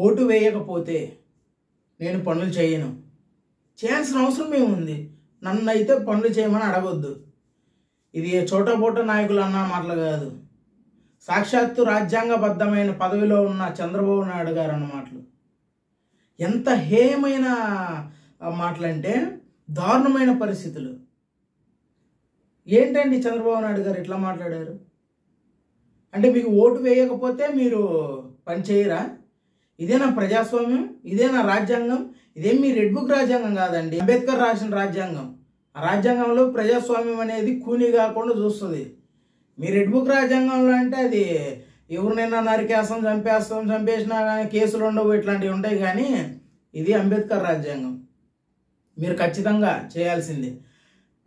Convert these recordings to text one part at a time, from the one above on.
Vote వేయకపోతే నేను పనులు చేయను, చేయాల్సిన అవసరం ఏముంది? నన్ను అయితే పనులు చేయమని అడగొద్దు. ఇది చోటబోట నాయకులు అన్న మాటలు కాదు, సాక్షాత్తు రాజ్యాంగబద్ధమైన పదవిలో ఉన్న చంద్రబాబు నాయుడు గారు అన్న మాటలు. ఎంత హేయమైన మాటలంటే దారుణమైన పరిస్థితులు. ఏంటండి చంద్రబాబు నాయుడు గారు ఇట్లా మాట్లాడారు? అంటే మీకు ఓటు వేయకపోతే మీరు పని చేయరా? ఇదేనా ప్రజాస్వామ్యం? ఇదేనా రాజ్యాంగం? ఇదేం మీ రెడ్ బుక్ రాజ్యాంగం కాదండి, అంబేద్కర్ రాసిన రాజ్యాంగం. ఆ రాజ్యాంగంలో ప్రజాస్వామ్యం అనేది కూని కాకుండా చూస్తుంది. మీ రెడ్ బుక్ రాజ్యాంగంలో అంటే అది ఎవరినైనా నరికేస్తాం, చంపేసినా కానీ కేసులు ఉండవు, ఇట్లాంటివి ఉంటాయి. కానీ ఇది అంబేద్కర్ రాజ్యాంగం, మీరు ఖచ్చితంగా చేయాల్సిందే.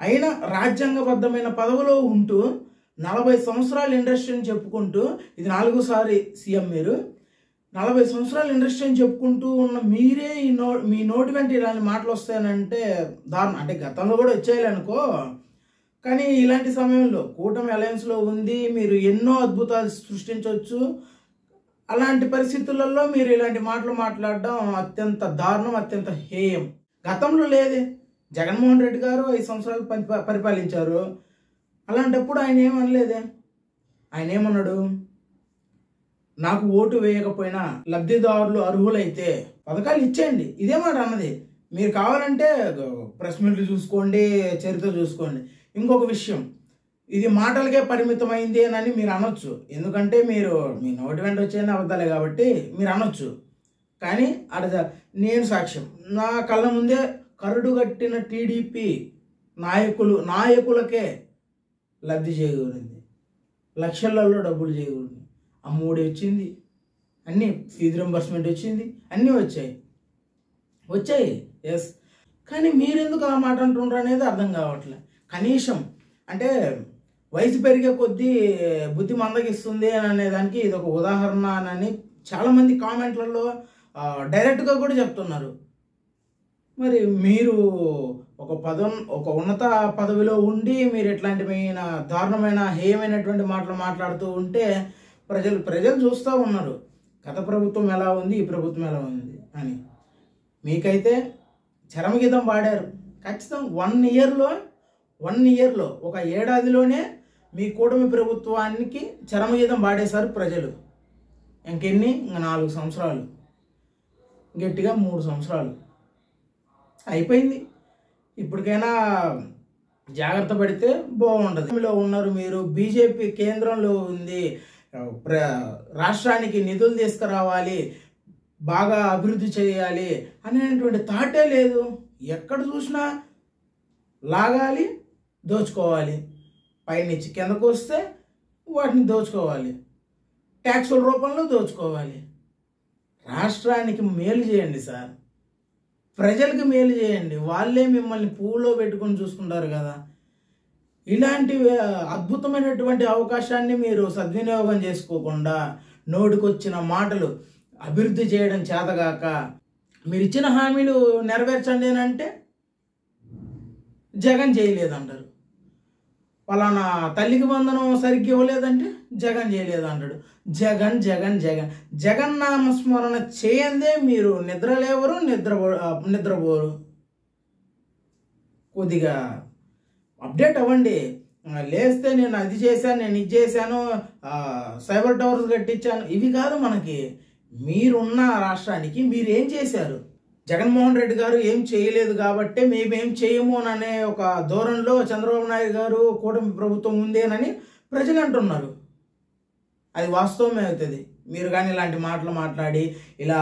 అయినా రాజ్యాంగబద్ధమైన పదవిలో ఉంటూ 40 సంవత్సరాల ఇండస్ట్రీని చెప్పుకుంటూ, ఇది 4సారి సీఎం మీరు, 40 సంవత్సరాల ఇండస్ట్రీని చెప్పుకుంటూ ఉన్న మీరే మీ నోటి వెంట ఇలాంటి మాటలు వస్తాయనంటే దారుణం. అంటే గతంలో కూడా వచ్చేయాలనుకో, కానీ ఇలాంటి సమయంలో కూటమి అలయన్స్లో ఉంది, మీరు ఎన్నో అద్భుతాలు సృష్టించవచ్చు. అలాంటి పరిస్థితులలో మీరు ఇలాంటి మాటలు మాట్లాడడం అత్యంత దారుణం, అత్యంత హేయం. గతంలో లేదే, జగన్మోహన్ రెడ్డి గారు 5 సంవత్సరాలు పరిపాలించారు. అలాంటప్పుడు ఆయన ఏమనలేదే. ఆయన ఏమన్నాడు? నాకు ఓటు వేయకపోయినా లబ్ధిదారులు అర్హులైతే పథకాలు ఇచ్చేయండి, ఇదే మాట అన్నది. మీరు కావాలంటే ప్రెస్ మీట్లు చూసుకోండి, చరిత్ర చూసుకోండి. ఇంకొక విషయం, ఇది మాటలకే పరిమితమైంది అని మీరు అనొచ్చు, ఎందుకంటే మీరు మీ నోటి వెంట వచ్చేది అబద్ధాలే కాబట్టి మీరు అనొచ్చు. కానీ అది నేను సాక్ష్యం, నా కళ్ళ ముందే కరుడు కట్టిన టీడీపీ నాయకులకే లబ్ధి చేకూరింది, లక్షలలో డబ్బులు చేకూరింది. అమ్మఒడి వచ్చింది, అన్నీ ఫీజు రింబర్స్మెంట్ వచ్చింది, అన్నీ వచ్చాయి. ఎస్, కానీ మీరెందుకు ఆ మాట అంటుండ్రు అనేది అర్థం కావట్లేదు. కనీసం అంటే వయసు పెరిగే కొద్దీ బుద్ధి మందగిస్తుంది అని అనేదానికి ఇది ఒక ఉదాహరణ అని చాలామంది కామెంట్లలో డైరెక్ట్గా కూడా చెప్తున్నారు. మరి మీరు ఒక ఉన్నత పదవిలో ఉండి మీరు ఇట్లాంటిమైన దారుణమైన హేయమైనటువంటి మాటలు మాట్లాడుతూ ఉంటే ప్రజలు చూస్తూ ఉన్నారు, గత ప్రభుత్వం ఎలా ఉంది, ఈ ప్రభుత్వం ఎలా ఉంది అని. మీకైతే చరమగీతం పాడారు. ఖచ్చితంగా 1 ఇయర్లో ఒక ఏడాదిలోనే మీ కూటమి ప్రభుత్వానికి చరమగీతం పాడేశారు ప్రజలు. ఇంక 4 సంవత్సరాలు, గట్టిగా 3 సంవత్సరాలు అయిపోయింది. ఇప్పటికైనా జాగ్రత్త పడితే బాగుంటుంది. ఉన్నారు మీరు, బీజేపీ కేంద్రంలో ఉంది, రాష్ట్రానికి నిధులు తీసుకురావాలి, బాగా అభివృద్ధి చేయాలి అనేటువంటి థాటే లేదు. ఎక్కడ చూసినా లాగాలి, దోచుకోవాలి, పైనుంచి కిందకు వస్తే వాటిని దోచుకోవాలి, ట్యాక్సుల రూపంలో దోచుకోవాలి. రాష్ట్రానికి మేలు చేయండి సార్, ప్రజలకు మేలు చేయండి, వాళ్ళే మిమ్మల్ని పువ్వులో పెట్టుకొని చూసుకుంటారు కదా. ఇలాంటి అద్భుతమైనటువంటి అవకాశాన్ని మీరు సద్వినియోగం చేసుకోకుండా నోటికొచ్చిన మాటలు, అభివృద్ధి చేయడం చేతగాక మీరు ఇచ్చిన హామీలు నెరవేర్చండి అని అంటే జగన్ చేయలేదంటారు. పలానా తల్లికి వందనం సరిగ్గా ఇవ్వలేదంటే జగన్ చేయలేదంటాడు. జగన్ నామస్మరణ చేయందే మీరు నిద్రలేవరు, నిద్రపోరు. కొద్దిగా అప్డేట్ అవ్వండి. లేస్తే నేను అది చేశాను, నేను ఇది చేశాను, సైబర్ టవర్స్ కట్టించాను, ఇవి కాదు మనకి. మీరున్న రాష్ట్రానికి మీరు ఏం చేశారు? జగన్మోహన్ రెడ్డి గారు ఏం చేయలేదు కాబట్టి మేమేం చేయము అనే ఒక ధోరణిలో చంద్రబాబు నాయుడు గారు కూటమి ప్రభుత్వం ఉందేనని ప్రజలు అంటున్నారు. అది వాస్తవమే అవుతుంది. మీరు కానీ ఇలాంటి మాటలు మాట్లాడి ఇలా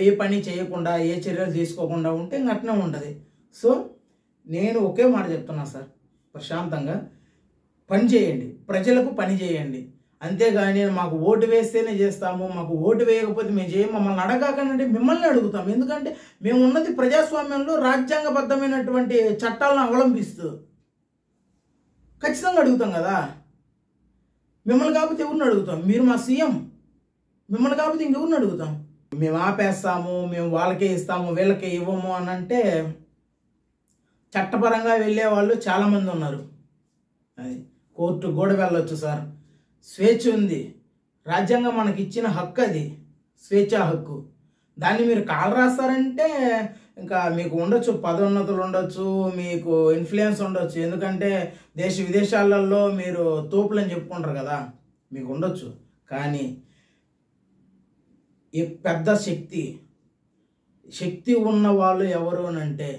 ఏ పని చేయకుండా, ఏ చర్యలు తీసుకోకుండా ఉంటే అట్నే ఉంటుంది. సో నేను ఒకే మాట చెప్తున్నా సార్, ప్రశాంతంగా పని చేయండి, ప్రజలకు పని చేయండి. అంతేగాని మాకు ఓటు వేస్తేనే చేస్తాము, మాకు ఓటు వేయకపోతే మేము చేయము, మమ్మల్ని అడగాకనంటే మిమ్మల్ని అడుగుతాం. ఎందుకంటే మేము ఉన్నది ప్రజాస్వామ్యంలో రాజ్యాంగబద్ధమైనటువంటి చట్టాలను అవలంబిస్తూ ఖచ్చితంగా అడుగుతాం కదా. మిమ్మల్ని కాకపోతే ఎవరిని అడుగుతాం? మీరు మా సీఎం, మిమ్మల్ని కాకపోతే ఇంకెవరిని అడుగుతాం? మేము ఆపేస్తాము, మేము వాళ్ళకే ఇస్తాము, వీళ్ళకే ఇవ్వము అని అంటే చట్టపరంగా వెళ్ళే వాళ్ళు చాలామంది ఉన్నారు. అది కోర్టు కూడా వెళ్ళొచ్చు సార్, స్వేచ్ఛ ఉంది, రాజ్యాంగం మనకి ఇచ్చిన హక్కు అది. స్వేచ్ఛా హక్కు. దాన్ని మీరు కాలు రాస్తారంటే ఇంకా మీకు ఉండొచ్చు, పదోన్నతులు ఉండొచ్చు, మీకు ఇన్ఫ్లుయెన్స్ ఉండొచ్చు. ఎందుకంటే దేశ విదేశాలలో మీరు తోపులని చెప్పుకుంటారు కదా, మీకు ఉండొచ్చు. కానీ ఈ పెద్ద శక్తి ఉన్న వాళ్ళు ఎవరు అని అంటే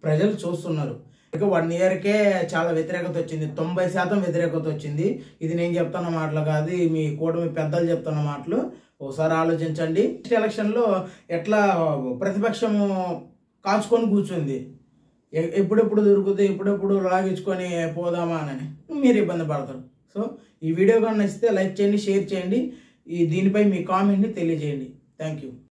ప్రజలు చూస్తున్నారు. ఇక 1 ఇయర్కే చాలా వ్యతిరేకత వచ్చింది, 90% వ్యతిరేకత వచ్చింది. ఇది నేను చెప్తున్న మాటలు కాదు, మీ కూటమి పెద్దలు చెప్తున్న మాటలు. ఒకసారి ఆలోచించండి. ఎలక్షన్లో ఎట్లా ప్రతిపక్షము కాచుకొని కూర్చుంది, ఎప్పుడెప్పుడు దొరుకుతుంది, ఎప్పుడెప్పుడు లాగించుకొని పోదామా అని మీరు ఇబ్బంది పడతారు. సో ఈ వీడియో కానీ నచ్చితే లైక్ చేయండి, షేర్ చేయండి, దీనిపై మీ కామెంట్ని తెలియజేయండి. Thank you.